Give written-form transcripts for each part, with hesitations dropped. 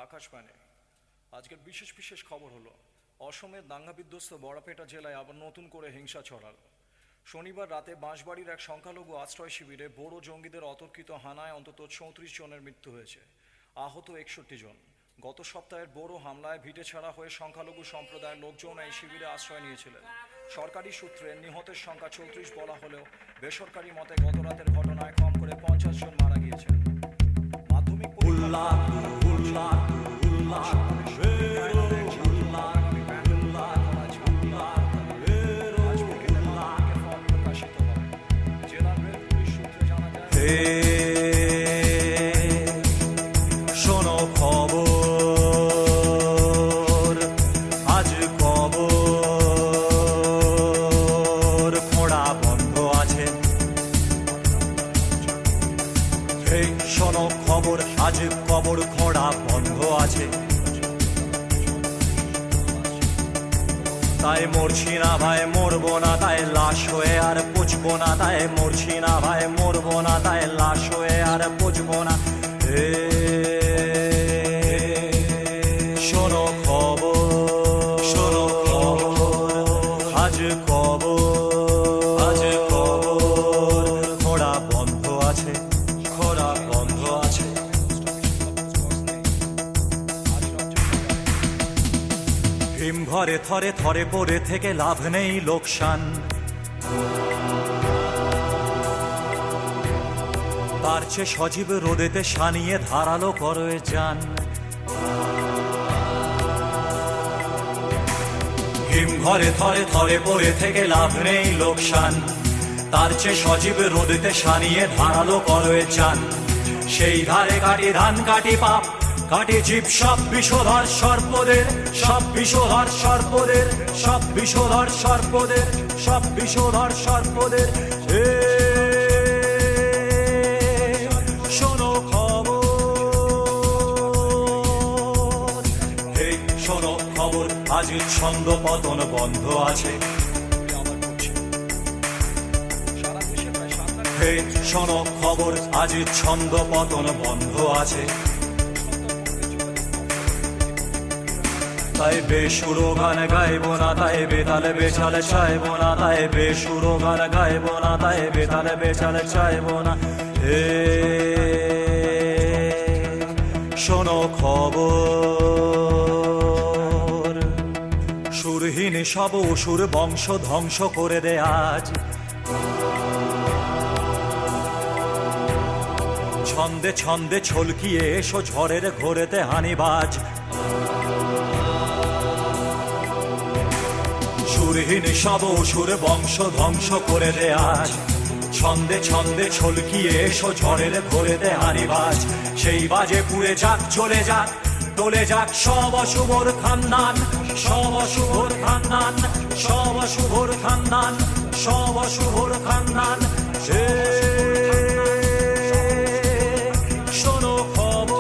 আকাশবাণী। আজকের বিশেষ বিশেষ খবর হলো অসমের দাঙ্গা বিধ্বস্ত বড়াপেটা জেলায় আবার নতুন করে হিংসা ছড়াল। শনিবার রাতে বাঁশবাড়ির এক সংখ্যালঘু আশ্রয় শিবিরে বড় জঙ্গিদের অতর্কিত হানায় অন্তত ৩৪ জনের মৃত্যু হয়েছে, আহত ৬১ জন। গত সপ্তাহের বড় হামলায় ভিটে ছাড়া হয়ে সংখ্যালঘু সম্প্রদায়ের লোকজন এই শিবিরে আশ্রয় নিয়েছিলেন। সরকারি সূত্রে নিহতের সংখ্যা ৩৪ বলা হলেও বেসরকারি মতে গত রাতের ঘটনায় কম করে ৫০ জন মারা গিয়েছেন। মাধ্যমিক শোনো খবর, আজ কবর খোঁড়া বন্ধ আছে। এই শোনো খবর, আজ কবর খোঁড়া বন্ধ আছে। তাই মরছি না ভাই, মরবো না, তাই লাশ হয়ে আর পুছবো না। তাই মরছি না ভাই, মরবো না, তাই লাশ হয়ে আর পুছবো না। শোনো খবর, শোনো খবর, আজ কবর, আজ কবর খোঁড়া বন্ধ আছে, খোঁড়া বন্ধ আছে। হিমঘরে থরে থরে পড়ে থেকে লাভ নেই, লোকসান। তার চেয়ে সজীব রোদেতে সানিয়ে ধারালো করে যান। হিমঘরে থরে থরে পড়ে থেকে লাভ নেই, লোকসান। তার চেয়ে সজীব রোদেতে সানিয়ে ধারালো করে যান। সেই ধারে কাটি ধান, কাটি পাপ, কাটি জীব, সব বিষধর সর্পদের, সব বিষধর সর্পদের, সব বিষধর সর্পদের, সব বিষধর সর্পদের। শোনো খবর, এই শোনো খবর, আজ ছন্দ পতন বন্ধ আছে। এই শোনো খবর, আজ ছন্দ পতন বন্ধ আছে। তাই বেসুরো গান গাইবো না, তাই বেতালে বেচালে চাইবো না। তাই বেসুরো গান গাইবো না, তাই বেতালে বেচালে চাইবো না। শোনো খবর, সুরহীন সব অসুর বংশ ধ্বংস করে দে আজ। ছন্দে ছন্দে ছলকিয়ে এসো ঝড়ের ঘোরেতে হানিবাজ। সুরহীন সব অসুর বংশ ধ্বংস করে দে আজ। ছন্দে ছন্দে ছলকিয়ে এসো ঝড়ের ঘোরেতে হানিবাজ। সেই বাজে পুড়ে যাক, চলে যাক, টলে যাক সব অশুভর খানদান, সব অশুভর খানদান, সব অশুভর খানদান, সব অশুভর খানদান। শোনো খবর,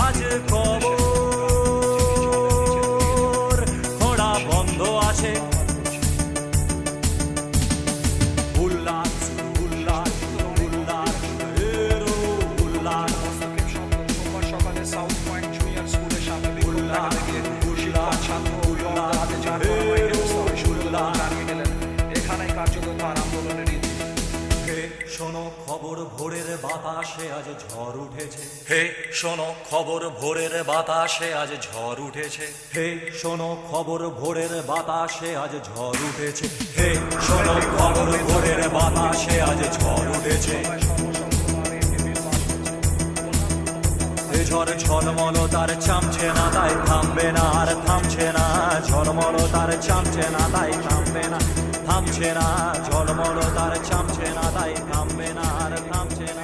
আজ কবর খোঁড়া বন্ধ আছে। উল্লাস উল্লাস উল্লাস এরো উল্লাস। সোমবার সকালে সাউথ পয়েন্ট জুনিয়র স্কুলের সামনে বিক্ষোভ দেখাতে গিয়ে শিক্ষক ছাত্র হাতে দাঁড়িয়ে গেলেন। এখানে কার্যত তার আন্দোলনের রীতি। শোনো খবর, ভোরের বাতাসে আজ ঝড় উঠেছে। হে শোনো খবর, ভোরের বাতাসে আজ ঝড় উঠেছে। হে শোনো খবর, ভোরের বাতাসে আজ ঝড় উঠেছে। হে শোনো খবর, ভোরের বাতাসে আজ ঝড় উঠেছে। ঝড় ঝলমল তার চামছে না, তাই থামবে না আর থামছে না। ঝলমল তার চামছে না, তাই থামবে না, থামছে না। ঝলমল তার চামছে না, তাই থামবে না আর থামছে না।